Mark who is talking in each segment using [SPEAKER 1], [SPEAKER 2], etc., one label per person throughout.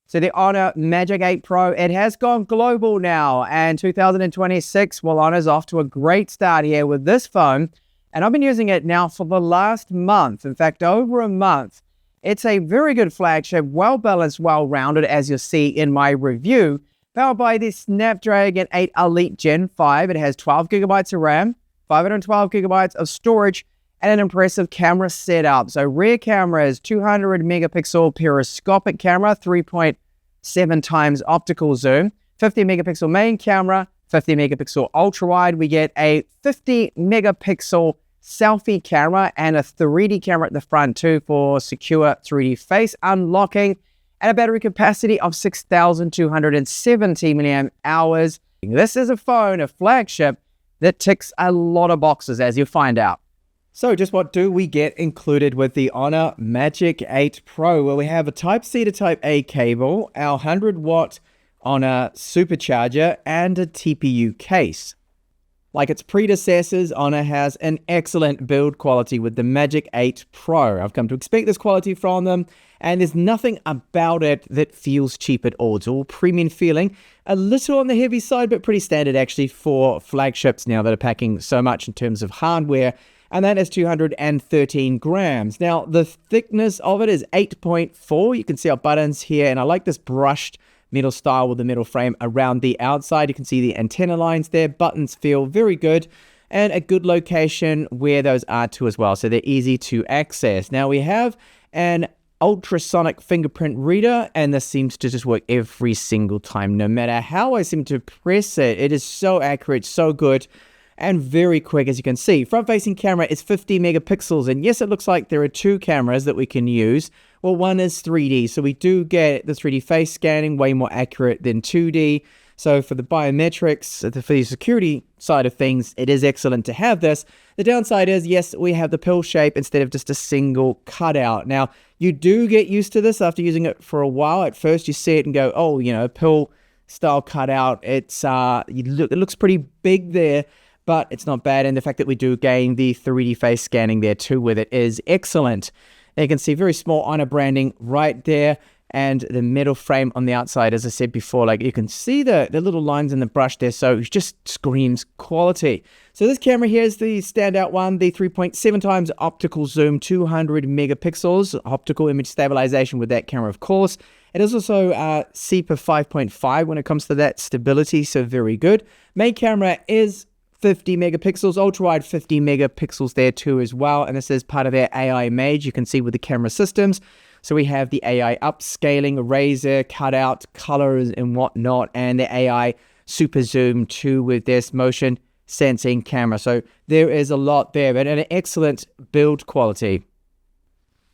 [SPEAKER 1] So the Honor Magic 8 Pro, it has gone global now, and 2026, well, Honor's off to a great start here with this phone, and I've been using it now for the last month. In fact, over a month. It's a very good flagship, well-balanced, well-rounded, as you'll see in my review, powered by the Snapdragon 8 Elite Gen 5. It has 12 gigabytes of RAM, 512 gigabytes of storage, and an impressive camera setup. So rear camera is 200 megapixel periscopic camera, 3.7 times optical zoom, 50 megapixel main camera, 50 megapixel ultra wide. We get a 50 megapixel selfie camera and a 3D camera at the front too for secure 3D face unlocking, and a battery capacity of 6,270 milliamp hours. This is a phone, a flagship, that ticks a lot of boxes, as you'll find out. So just what do we get included with the Honor Magic 8 Pro? Well, we have a Type-C to Type-A cable, our 100-watt Honor supercharger, and a TPU case. Like its predecessors, Honor has an excellent build quality with the Magic 8 Pro. I've come to expect this quality from them, and there's nothing about it that feels cheap at all. It's all premium feeling, a little on the heavy side, but pretty standard actually for flagships now that are packing so much in terms of hardware. And that is 213 grams. Now, the thickness of it is 8.4. You can see our buttons here, and I like this brushed metal style with the metal frame around the outside. You can see the antenna lines there. Buttons feel very good, and a good location where those are too as well, so they're easy to access. Now, we have an ultrasonic fingerprint reader, and this seems to just work every single time. No matter how I seem to press it, it is so accurate, so good, and very quick, as you can see. Front-facing camera is 50 megapixels, and yes, it looks like there are two cameras that we can use. Well, one is 3D, so we do get the 3D face scanning, way more accurate than 2D. So for the biometrics, for the security side of things, it is excellent to have this. The downside is, yes, we have the pill shape instead of just a single cutout. Now, you do get used to this after using it for a while. At first, you see it and go, oh, you know, pill style cutout. It looks pretty big there, but it's not bad. And the fact that we do gain the 3D face scanning there too with it is excellent. And you can see very small Honor branding right there, and the metal frame on the outside, as I said before, like you can see the little lines in the brush there, so it just screams quality. So this camera here is the standout one, the 3.7 times optical zoom, 200 megapixels, optical image stabilization with that camera, of course. It is also CEPA 5.5 when it comes to that stability, so very good. Main camera is 50 megapixels, ultra-wide 50 megapixels there too as well, and this is part of their AI Mage, you can see with the camera systems. So we have the AI upscaling, eraser, cutout, colors and whatnot, and the AI super zoom too with this motion sensing camera. So there is a lot there, but an excellent build quality.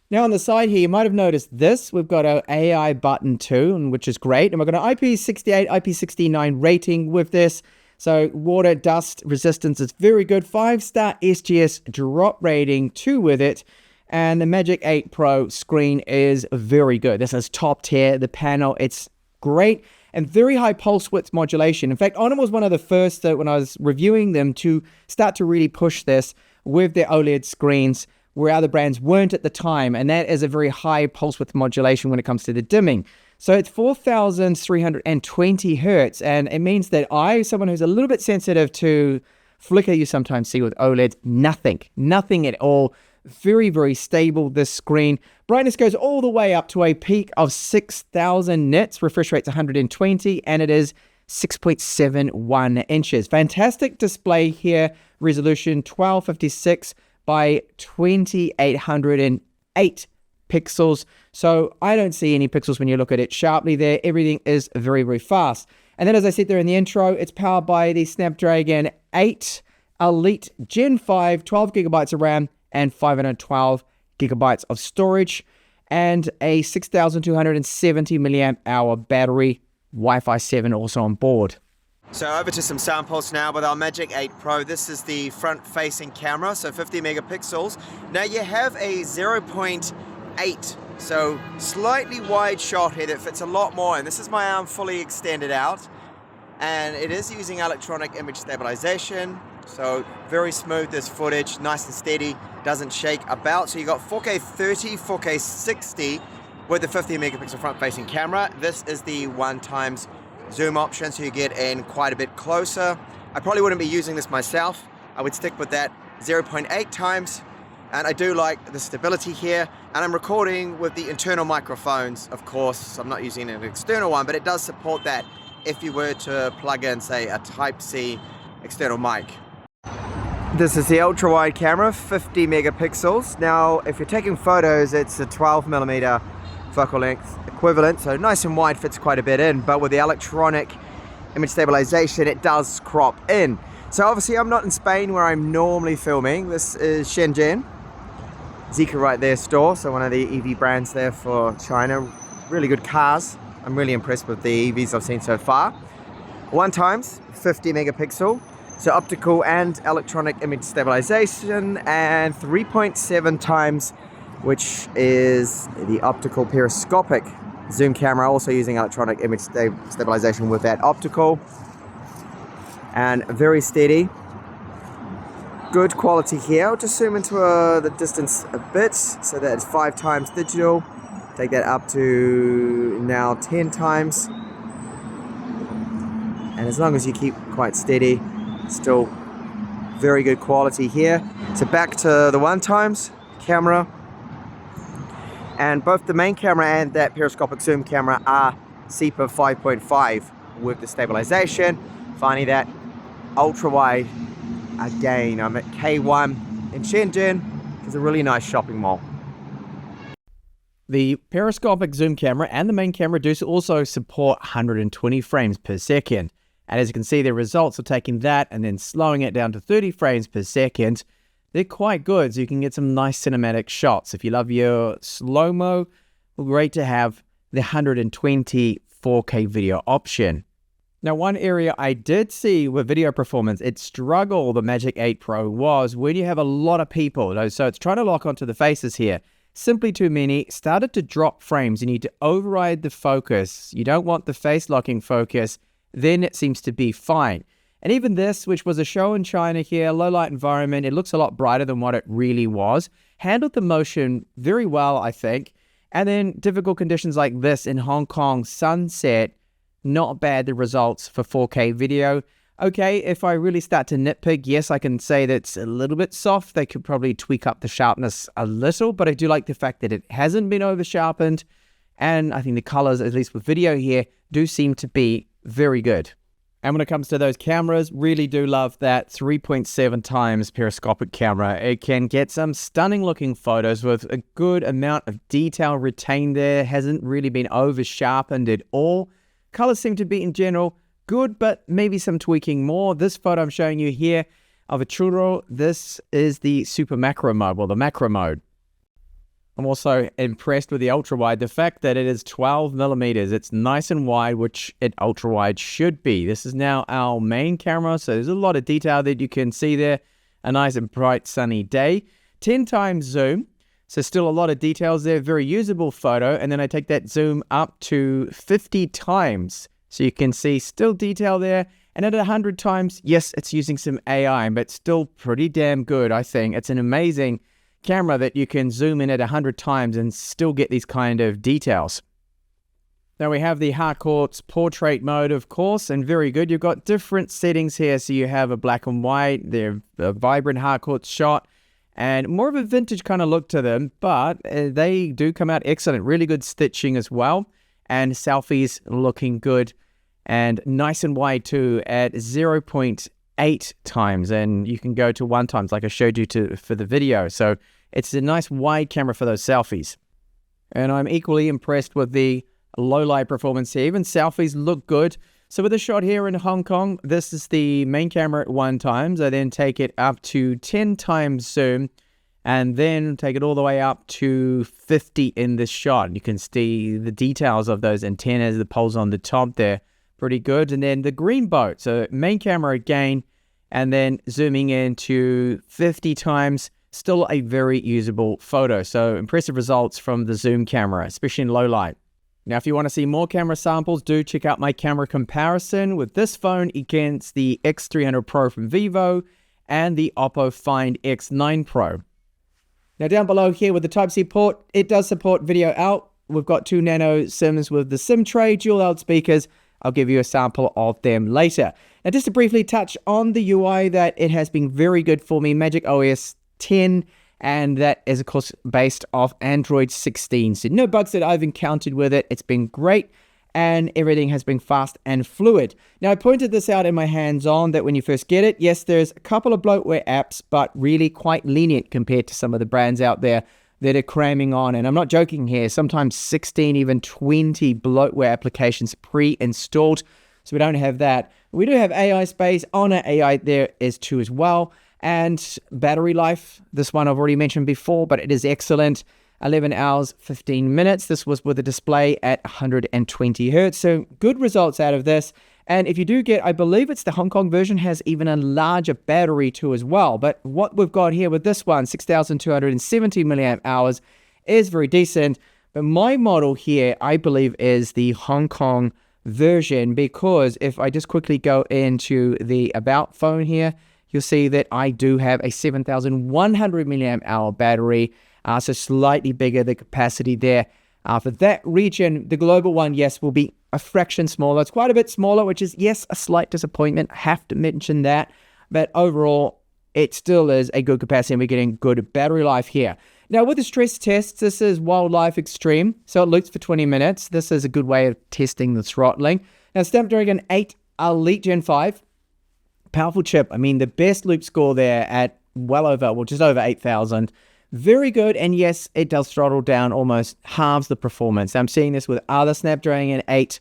[SPEAKER 1] Now on the side here, you might have noticed this. We've got an AI button too, which is great, and we've got an IP68, IP69 rating with this. So water, dust resistance is very good. 5-star SGS drop rating too with it. And the Magic 8 Pro screen is very good. This is top tier. The panel, it's great. And very high pulse width modulation. In fact, Honor was one of the first when I was reviewing them to start to really push this with their OLED screens, where other brands weren't at the time. And that is a very high pulse width modulation when it comes to the dimming. So it's 4,320 hertz, and it means that someone who's a little bit sensitive to flicker you sometimes see with OLED, nothing at all. Very, very stable, this screen. Brightness goes all the way up to a peak of 6,000 nits. Refresh rate's 120, and it is 6.71 inches. Fantastic display here. Resolution 1256 by 2808 pixels. So I don't see any pixels when you look at it sharply there. Everything is very, very fast. And then, as I said there in the intro, it's powered by the Snapdragon 8 Elite Gen 5, 12 gigabytes of RAM, and 512 gigabytes of storage, and a 6,270 milliamp hour battery, Wi-Fi 7 also on board.
[SPEAKER 2] So over to some samples now with our Magic 8 Pro. This is the front-facing camera, so 50 megapixels. Now you have a 0.8, so slightly wide shot here that fits a lot more, and this is my arm fully extended out, and it is using electronic image stabilization. So very smooth, this footage, nice and steady, doesn't shake about. So you got 4K 30, 4K 60 with the 50 megapixel front-facing camera. This is the 1x zoom option, so you get in quite a bit closer. I probably wouldn't be using this myself. I would stick with that 0.8 times. And I do like the stability here. And I'm recording with the internal microphones, of course. So I'm not using an external one, but it does support that if you were to plug in, say, a Type-C external mic. This is the ultra-wide camera, 50 megapixels. Now, if you're taking photos, it's a 12mm focal length equivalent, so nice and wide, fits quite a bit in, but with the electronic image stabilization, it does crop in. So obviously I'm not in Spain where I'm normally filming. This is Shenzhen. Zeekr right there store, so one of the EV brands there for China. Really good cars. I'm really impressed with the EVs I've seen so far. 1x 50 megapixel, so optical and electronic image stabilization, and 3.7 times, which is the optical periscopic zoom camera, also using electronic image stabilization with that optical, and very steady. Good quality here. I'll just zoom into the distance a bit, so that it's 5 times digital. Take that up to now 10 times. And as long as you keep quite steady, still very good quality here. So back to the 1x camera. And both the main camera and that periscopic zoom camera are CEPA 5.5 with the stabilization. Finally, that ultra wide. Again, I'm at K1 in Shenzhen. It's a really nice shopping mall.
[SPEAKER 1] The periscopic zoom camera and the main camera do also support 120 frames per second. And as you can see, the results are taking that and then slowing it down to 30 frames per second. They're quite good, so you can get some nice cinematic shots. If you love your slow-mo, well, great to have the 120 4K video option. Now, one area I did see with video performance, it struggled, the Magic8 Pro, was when you have a lot of people. So it's trying to lock onto the faces here. Simply too many, started to drop frames. You need to override the focus. You don't want the face locking focus, then it seems to be fine. And even this, which was a show in China here, low light environment, it looks a lot brighter than what it really was. Handled the motion very well, I think. And then difficult conditions like this in Hong Kong, sunset, not bad, the results for 4K video. Okay, if I really start to nitpick, yes, I can say that it's a little bit soft. They could probably tweak up the sharpness a little, but I do like the fact that it hasn't been over sharpened. And I think the colors, at least with video here, do seem to be very good. And when it comes to those cameras, really do love that 3.7 times periscopic camera. It can get some stunning looking photos with a good amount of detail retained there. Hasn't really been over sharpened at all. Colors seem to be in general good, but maybe some tweaking more. This photo I'm showing you here of a churro, this is the super macro mode, well, the macro mode. I'm also impressed with the ultra wide, the fact that it is 12 millimeters. It's nice and wide, which it ultra wide should be. This is now our main camera, so there's a lot of detail that you can see there. A nice and bright sunny day. 10 times zoom, so still a lot of details there. Very usable photo. And then I take that zoom up to 50 times, so you can see still detail there. And at 100 times, yes, it's using some AI, but still pretty damn good, I think. It's an amazing camera that you can zoom in at 100 times and still get these kind of details. Now we have the Harcourt's portrait mode, of course, and very good. You've got different settings here. So you have a black and white, they're a vibrant Harcourt shot, and more of a vintage kind of look to them, but they do come out excellent. Really good stitching as well, and selfies looking good, and nice and wide too at 0.8 times, and you can go to 1 times like I showed you for the video. So it's a nice wide camera for those selfies. And I'm equally impressed with the low light performance here. Even selfies look good. So with a shot here in Hong Kong, this is the main camera at 1 times. I then take it up to 10 times zoom, and then take it all the way up to 50 in this shot. You can see the details of those antennas, the poles on the top there. Pretty good. And then the green boat, so main camera again, and then zooming in to 50 times, still a very usable photo. So impressive results from the zoom camera, especially in low light. Now, if you want to see more camera samples, do check out my camera comparison with this phone against the X300 Pro from Vivo and the Oppo Find X9 Pro. Now, down below here with the Type-C port, it does support video out, we've got 2 nano SIMs with the SIM tray, dual loudspeakers. I'll give you a sample of them later. Now, just to briefly touch on the UI, that it has been very good for me, Magic OS 10, and that is, of course, based off Android 16. So no bugs that I've encountered with it. It's been great, and everything has been fast and fluid. Now, I pointed this out in my hands-on that when you first get it, yes, there's a couple of bloatware apps, but really quite lenient compared to some of the brands out there that are cramming on. And I'm not joking here, sometimes 16, even 20 bloatware applications pre-installed. So we don't have that. We do have AI space. Honor AI there is too as well. And battery life, this one I've already mentioned before, but it is excellent. 11 hours, 15 minutes. This was with a display at 120 Hertz. So good results out of this. And if you do get, I believe it's the Hong Kong version, has even a larger battery too as well. But what we've got here with this one, 6,270 milliamp hours, is very decent. But my model here, I believe, is the Hong Kong version, because if I just quickly go into the About phone here, you'll see that I do have a 7,100 milliamp hour battery. So slightly bigger the capacity there. For that region, the global one, yes, will be a fraction smaller. It's quite a bit smaller, which is, yes, a slight disappointment. I have to mention that. But overall, it still is a good capacity, and we're getting good battery life here. Now, with the stress tests, this is Wildlife Extreme. So it loops for 20 minutes. This is a good way of testing the throttling. Now, Snapdragon 8 Elite Gen 5. Powerful chip. I mean, the best loop score there at just over 8,000. Very good, and yes, it does throttle down, almost halves the performance. I'm seeing this with other Snapdragon 8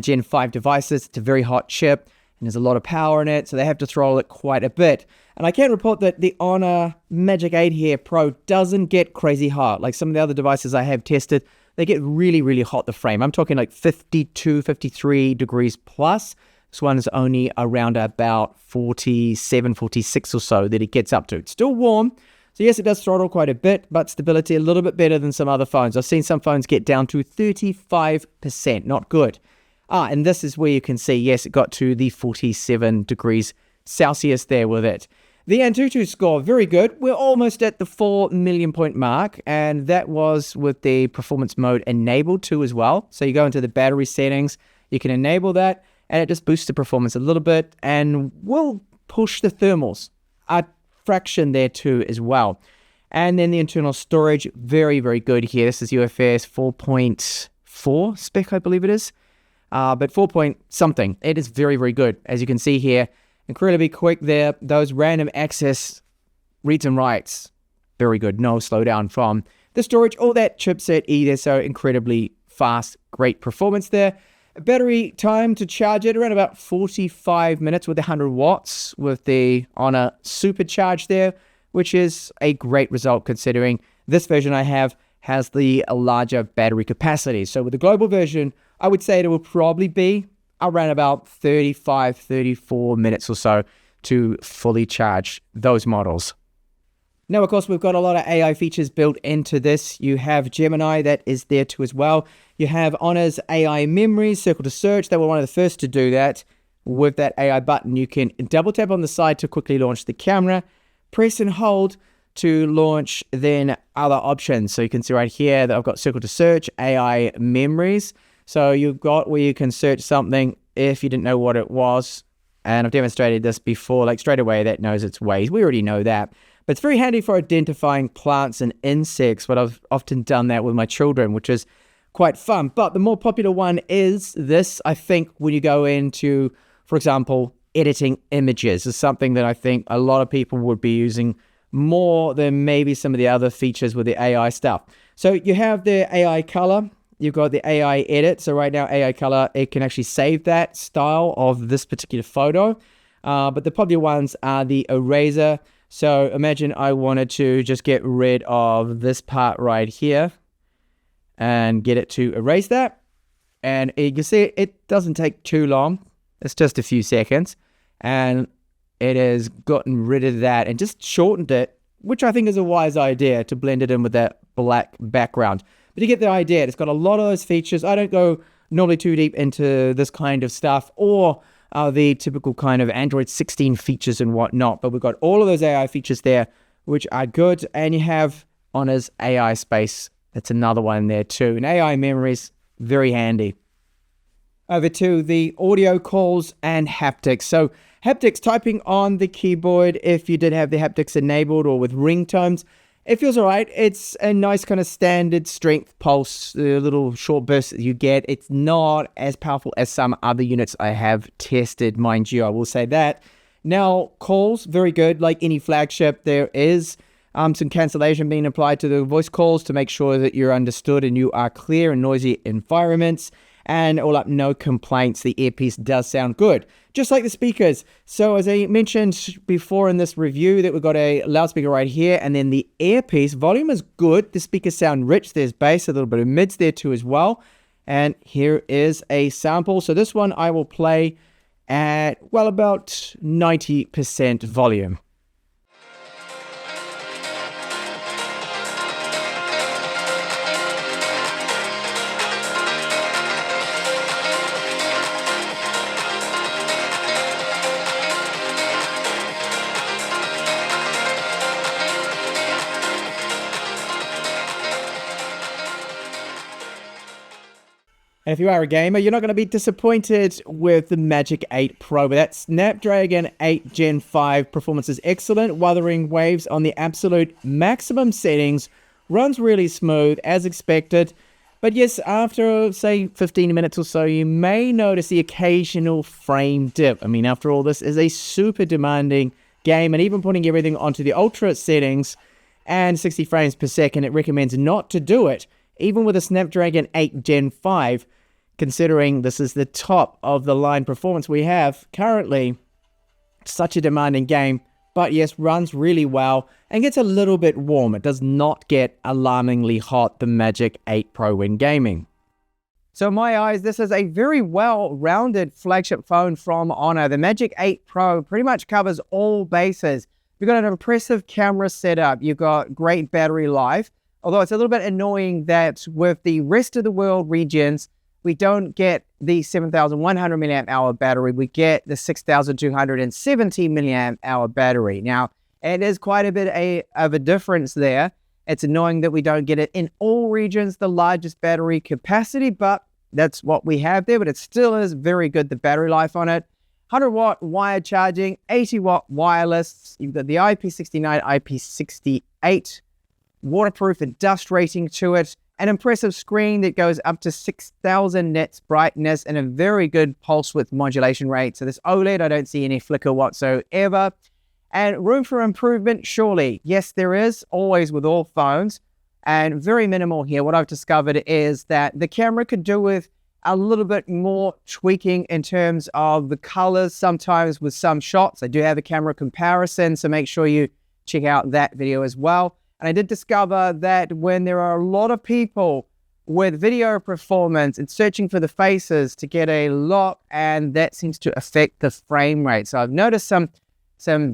[SPEAKER 1] Gen 5 devices. It's a very hot chip, and there's a lot of power in it, so they have to throttle it quite a bit. And I can report that the Honor Magic 8 here Pro doesn't get crazy hot. Like some of the other devices I have tested, they get really, really hot, the frame. I'm talking like 52, 53 degrees plus. This one is only around about 47, 46 or so that it gets up to. It's still warm. So yes, it does throttle quite a bit, but stability a little bit better than some other phones. I've seen some phones get down to 35%, not good. And this is where you can see, yes, it got to the 47 degrees Celsius there with it. The Antutu score, very good. We're almost at the 4 million point mark, and that was with the performance mode enabled too as well. So you go into the battery settings, you can enable that, and it just boosts the performance a little bit, and will push the thermals a fraction there too as well. And then the internal storage, very, very good here. This is UFS 4.4 spec, I believe it is. But 4 point something. It is very, very good. As you can see here, incredibly quick there. Those random access reads and writes, very good. No slowdown from the storage or that chipset either. So incredibly fast, great performance there. Battery time to charge it around about 45 minutes with 100 watts with the Honor Supercharge there, which is a great result considering this version I have has the larger battery capacity. So with the global version, I would say it will probably be around about 35, 34 minutes or so to fully charge those models. Now, of course, we've got a lot of AI features built into this. You have Gemini that is there too as well. You have Honor's AI memories, circle to search. They were one of the first to do that. With that AI button, you can double tap on the side to quickly launch the camera, press and hold to launch then other options. So you can see right here that I've got circle to search, AI memories. So you've got where you can search something if you didn't know what it was. And I've demonstrated this before, like straight away that knows its ways. We already know that. But it's very handy for identifying plants and insects, but I've often done that with my children, which is quite fun. But the more popular one is this, I think, when you go into, for example, editing images is something that I think a lot of people would be using more than maybe some of the other features with the AI stuff. So you have the AI color, you've got the AI edit. So right now, AI color, it can actually save that style of this particular photo. But the popular ones are the eraser. So imagine I wanted to just get rid of this part right here and get it to erase that. And you can see it doesn't take too long. It's just a few seconds. And it has gotten rid of that and just shortened it, which I think is a wise idea to blend it in with that black background. But you get the idea. It's got a lot of those features. I don't go normally too deep into this kind of stuff or the typical kind of Android 16 features and whatnot. But we've got all of those AI features there, which are good. And you have Honor's AI space That's another one there too. And AI memory is very handy. Over to the audio calls and haptics. So haptics, typing on the keyboard, if you did have the haptics enabled or with ringtones, it feels all right. It's a nice kind of standard strength pulse, the little short bursts that you get. It's not as powerful as some other units I have tested, mind you, I will say that. Now, calls, very good. Like any flagship, there is some cancellation being applied to the voice calls to make sure that you're understood and you are clear in noisy environments. And all up, no complaints. The earpiece does sound good, just like the speakers. So as I mentioned before in this review, that we've got a loudspeaker right here, and then the earpiece volume is good. The speakers sound rich. There's bass, a little bit of mids there too as well. And here is a sample. So this one I will play at, well, about 90% volume. And if you are a gamer, you're not going to be disappointed with the Magic 8 Pro. But that Snapdragon 8 Gen 5 performance is excellent. Wuthering Waves on the absolute maximum settings. Runs really smooth, as expected. But yes, after, say, 15 minutes or so, you may notice the occasional frame dip. I mean, after all, this is a super demanding game. And even putting everything onto the ultra settings and 60 frames per second, it recommends not to do it. Even with a Snapdragon 8 Gen 5, considering this is the top of the line performance we have currently. Such a demanding game, but yes, runs really well and gets a little bit warm. It does not get alarmingly hot, the Magic 8 Pro, when gaming. So in my eyes, this is a very well-rounded flagship phone from Honor. The Magic 8 Pro pretty much covers all bases. You've got an impressive camera setup. You've got great battery life. Although it's a little bit annoying that with the rest of the world regions, we don't get the 7,100 milliamp hour battery. We get the 6,270 milliamp hour battery. Now, it is quite a bit of a difference there. It's annoying that we don't get it in all regions, the largest battery capacity, but that's what we have there. But it still is very good, the battery life on it. 100 watt wired charging, 80 watt wireless. You've got the IP69, IP68 waterproof and dust rating to it, an impressive screen that goes up to 6,000 nits brightness and a very good pulse width modulation rate. So this OLED, I don't see any flicker whatsoever. And room for improvement, surely. Yes, there is, always with all phones, and very minimal here. What I've discovered is that the camera could do with a little bit more tweaking in terms of the colors, sometimes with some shots. I do have a camera comparison, so make sure you check out that video as well. And I did discover that when there are a lot of people with video performance and searching for the faces to get a lock, and that seems to affect the frame rate. So I've noticed some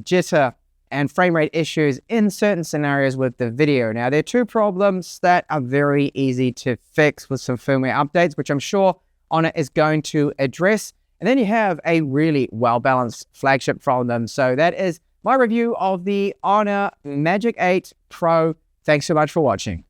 [SPEAKER 1] jitter and frame rate issues in certain scenarios with the video. Now, there are two problems that are very easy to fix with some firmware updates, which I'm sure Honor is going to address. And then you have a really well-balanced flagship from them. So that is my review of the Honor Magic 8 Pro. Thanks so much for watching.